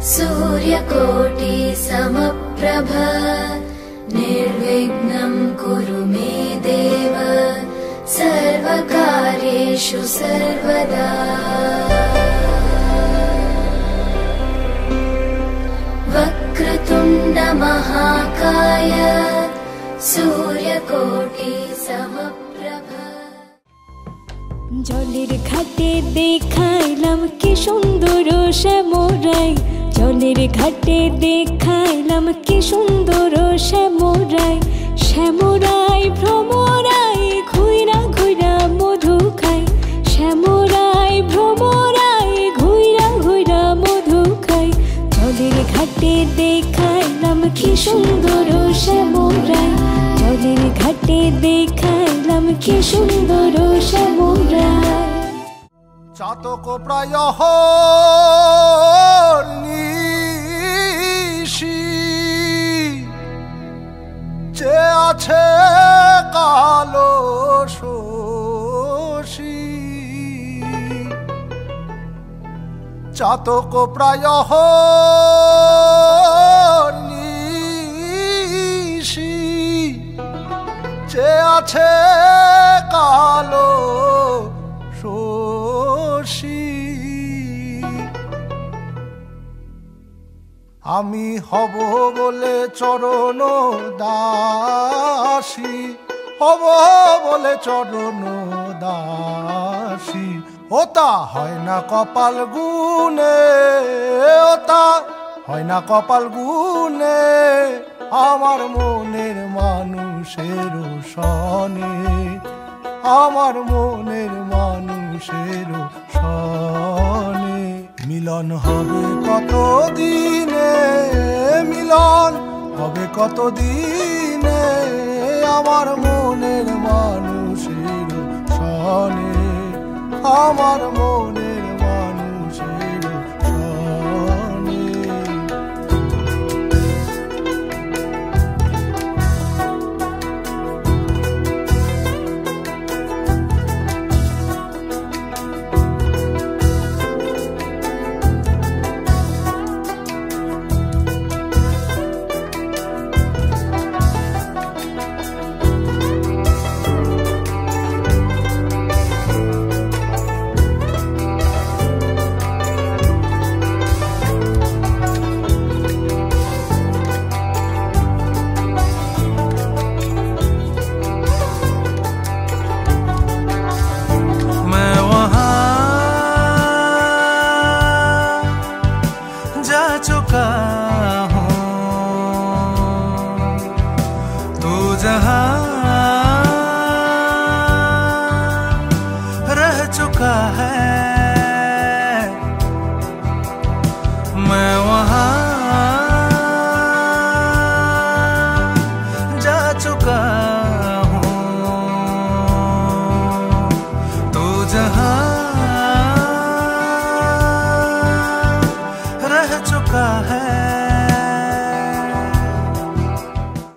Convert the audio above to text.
सूर्यकोटि समप्रभ निर्विघ्नं कुरु मे देव सर्वकार्येषु सर्वदा। वक्रतुण्ड महाकाय सूर्यकोटि समप्रभ। জলের ঘাটে দেখাইলাম কি সুন্দর শ্যামরাই, জলের ঘাটে দেখাইলাম কি সুন্দর শ্যামরাই। শ্যামরাই ভ্রমরাই ঘুইরা ঘুইরা মধু খাই, শ্যামরাই ভ্রমরাই ঘুইরা ঘুইরা মধু খাই। জলের ঘাটে দেখাইলাম কি সুন্দর শ্যামরাই, জলের ঘাটে দেখাইলাম কি সুন্দর শ্যামরাই। চাতক প্রায় নিশি যে আছে কালো শশী, চাতক প্রায় নিশি যে আছে কালো শশী। আমি হব বলে চরণ দাসী, হব বলে চরণ দাসী। ওটা হয় না কপাল গুনে, ওটা হয় না কপাল গুনে, আমার মনের মানুষের সনে, আমার মনের মানুষের সনে। মিলন হবে কত দিনে, মিলন হবে কত দিনে, আমার মনের মানুষের সনে, আমার মনের